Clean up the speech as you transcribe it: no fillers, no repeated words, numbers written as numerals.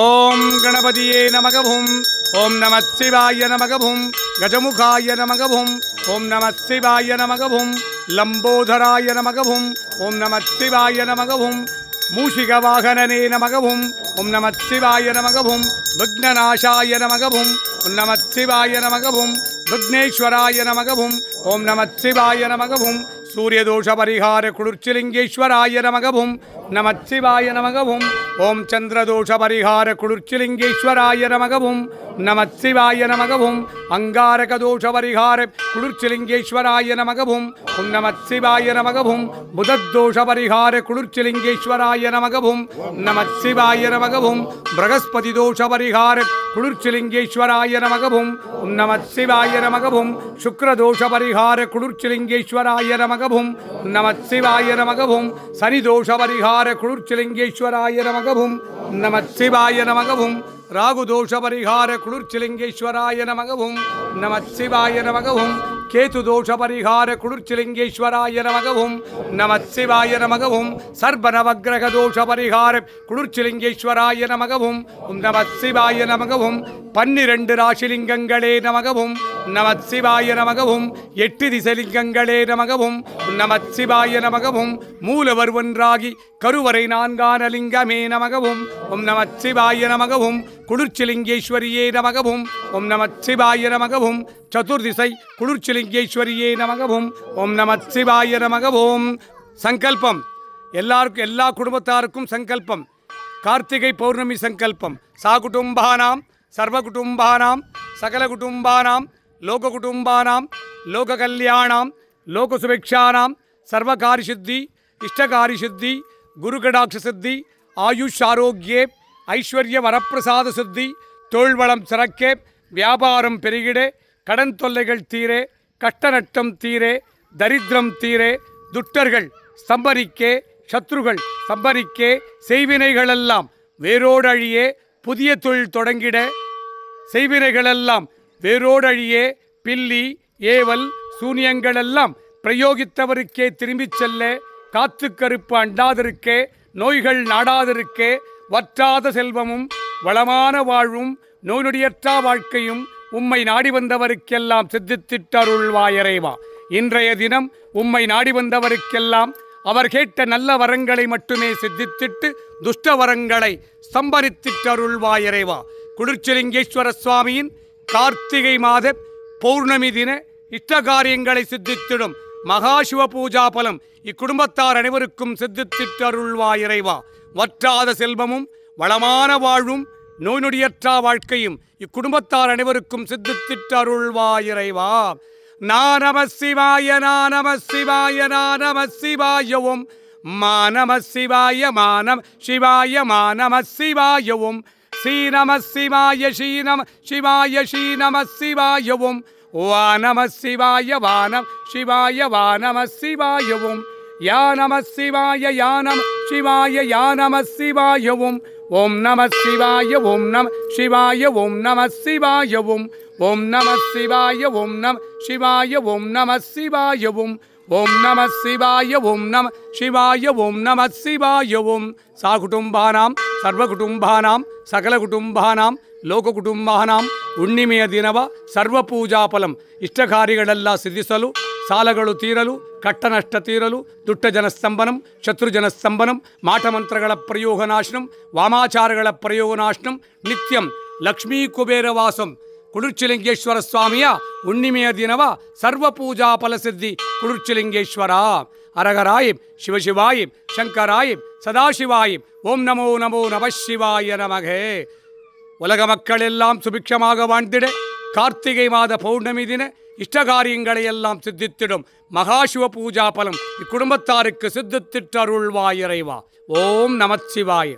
ஓம் கணபதியே நமகவும் ஓம் நம சிவாய நமகவும் கஜமுகாய நமகவும் ஓம் நம சிவாய நமகவும் லம்போதராய நமகவும் ஓம் நம சிவாய நமகவும் மூஷிக வாகனனே நமகவும் ஓம் நம சிவாய நமகவும் விக்னநாசாய நமகவும் ஓம் நம சிவாய நமகவும் விக்னேஸ்வராய நமகவும் ஓம் நம சிவாய நமகவும் சூரியதோஷ பரிகார குளிர்ச்சிலிங்கேஸ்வராய நமகவும் நமச்சிவாய நமகவும் ஓம் சந்திரதோஷ பரிகார குளிர்ச்சிலிங்கேஸ்வராய நமகவும் நமச்சிவாய நமகவும் அங்காரக தோஷ பரிகார குளிர்ச்சிலிங்கேஸ்வராய நமகவும் ஓம் நமச்சிவாய நமகவும் புதத்தோஷ பரிகார குளிர்ச்சிலிங்கேஸ்வராய நமகவும் நமச்சிவாய நமகவும் பிரகஸ்பதி தோஷ பரிகார குளிர்ச்சிலிங்கேஸ்வராய நமகவும் ஓம் நமச்சிவாய நமகவும் சுக்ரதோஷ பரிகார குளிர்ச்சிலிங்கேஸ்வராய நமகவும் நமச்சிவாய நமகவும் சனிதோஷ பரிகார குளிர்ச்சிலிங்கேஸ்வராய நமகவும் நமச்சிவாய நமகவும் ராகுதோஷ பரிகார குளிர்ச்சிலிங்கேஸ்வராய நமகவும் நமச்சிவாய நமகவும் கேதுதோஷ பரிகார குளிர்ச்சிலிங்கேஸ்வராய நமகவும் நமச்சிவாய நமகவும் சர்பநவக்கிரக தோஷ பரிகார குளிர்ச்சிலிங்கேஸ்வராய நமகவும் நமச்சிவாய நமகவும் 12 ராசிலிங்கங்களே நமகவும் நமச்சிவாய நமகவும் 8 திசைலிங்கங்களே நமகவும் நமச்சிவாய நமகவும் மூலவர் ஒன்றாகி கருவறை 4ஆன லிங்கமே நமகவும் ஓம் நமச்சிவாய நமகவும் குளிர்ச்சிலிங்கேஸ்வரியே நமகவும் ஓம் நமச்சிவாய நமகவும் சதுர்திசை குளிர்ச்சிலிங்கேஸ்வரியே நமகவும் ஓம் நமச்சிவாய நமகவும். சங்கல்பம் எல்லாருக்கும், எல்லா குடும்பத்தாருக்கும் சங்கல்பம். கார்த்திகை பௌர்ணமி சங்கல்பம். சாகுடும்பானாம் சர்வகுடும்பானாம் சகலகுடும்பானாம் லோககுடும்பானாம் லோககல்யாணாம் லோகசுபிக்ஷானாம் சர்வகாரிசித்தி இஷ்டகாரிசித்தி குருகடாட்சசித்தி ஆயுஷ் ஆரோக்கியே ஐஸ்வர்ய வரப்பிரசாத சித்தி தோள்வளம் சிறக்கே வியாபாரம் பெருகிடே கடன் தொல்லைகள் தீரே கஷ்ட நட்டம் தீரே தரித்திரம் தீரே துட்டர்கள் சம்பரிக்கே சத்ருகள் சம்பரிக்கே செய்வினைகளெல்லாம் வேரோடழியே புதிய தொழில் தொடங்கிட செய்வினைகளெல்லாம் வேரோடழியே பில்லி ஏவல் சூனியங்களெல்லாம் பிரயோகித்தவருக்கே திரும்பிச் செல்ல காத்து கருப்பு அண்டாதிருக்கே நோய்கள் நாடாதிருக்கே வற்றாத செல்வமும் வளமான வாழ்வும் நோய்நொடியற்றா வாழ்க்கையும் உம்மை நாடி வந்தவருக்கெல்லாம் சித்தித்திட்டருள்வாயறைவா. இன்றைய தினம் உம்மை நாடி வந்தவருக்கெல்லாம் அவர் கேட்ட நல்ல வரங்களை மட்டுமே சித்தித்திட்டு துஷ்ட வரங்களை சம்பரித்திட்டருள்வாயறைவா. குளிர்ச்சிலிங்கேஸ்வர சுவாமியின் கார்த்திகை மாத பௌர்ணமி தின இஷ்டகாரியங்களை சித்தித்திடும் மகாசிவ பூஜா பலம் இக்குடும்பத்தார் அனைவருக்கும் சித்தித்திட்டருள்வாயிறைவா. வற்றாத செல்வமும் வளமான வாழ்வும் நோய் நொடியற்றா வாழ்க்கையும் இக்குடும்பத்தார் அனைவருக்கும் சித்தித்திட்டருள்வாயிறைவா. நானம சிவாய நானம சிவாய நானம சிவாயவும் மானம சிவாய மானம் சிவாய மானம சிவாயவும் ஸ்ரீநம சிவாய ஸ்ரீநம சிவாய ஸ்ரீநம சிவாயவும் வானம சிவாய வானம் சிவாய வானம சிவாயவும் யானம சிவாய யானம் சிவாய யானம சிவாயவும் ஓம் நம சிவாய ஓம் நம சிவாய ஓம் நம சிவாயவும் ஓம் நம சிவாய ஓம் நம சிவாய ஓம் நம சிவாயவும் ஓம் நம சிவாய ஓம் நம சிவாய ஓம் நம சிவாயவும். சாகுடும்பானாம் சர்வகுடும்பானாம் சகலகுடும்பானாம் ಲೋಕಕುಟುಂಬಾನಾಂ ಹುಣ್ಣಿಮೆಯ ದಿನವ ಸರ್ವ ಪೂಜಾ ಫಲಂ ಇಷ್ಟಕಾರ್ಯಗಳೆಲ್ಲ ಸಿದ್ಧಿಸಲು ಸಾಲಗಳು ತೀರಲು ಕಟ್ಟನಷ್ಟ ತೀರಲು ದುಷ್ಟ ಜನಸ್ತಂಭನಂ ಶತ್ರುಜನಸ್ತಂಭನಂ ಮಾಟಮಂತ್ರಗಳ ಪ್ರಯೋಗನಾಶನಂ ವಾಮಾಚಾರಗಳ ಪ್ರಯೋಗನಾಶನಂ ನಿತ್ಯಂ ಲಕ್ಷ್ಮೀ ಕುಬೇರವಾಸಂ. ಕುಳಿರ್ಚಿಲಿಂಗೇಶ್ವರ ಸ್ವಾಮಿಯ ಹುಣ್ಣಿಮೆಯ ದಿನವ ಸರ್ವ ಪೂಜಾ ಫಲಸಿದ್ಧಿ ಕುಳಿರ್ಚಿಲಿಂಗೇಶ್ವರ. ಹರಹರಾಯಿಂ ಶಿವಶಿವಾಯಿಂ ಶಂಕರಾಯಿಂ ಸದಾಶಿವಾಯಿಂ ಓಂ ನಮೋ ನಮೋ ನಮಃ ಶಿವಾಯ ನಮಃ. உலக மக்கள் எல்லாம் சுபிக்ஷமாக வாழ்ந்திட கார்த்திகை மாத பௌர்ணமி தின இஷ்டகாரியங்களை எல்லாம் சித்தித்திடும் மகாசிவ பூஜா பலம் இக்குடும்பத்தாருக்கு சித்தித்திட்டருள்வாயிறைவா. ஓம் நமச்சிவாய.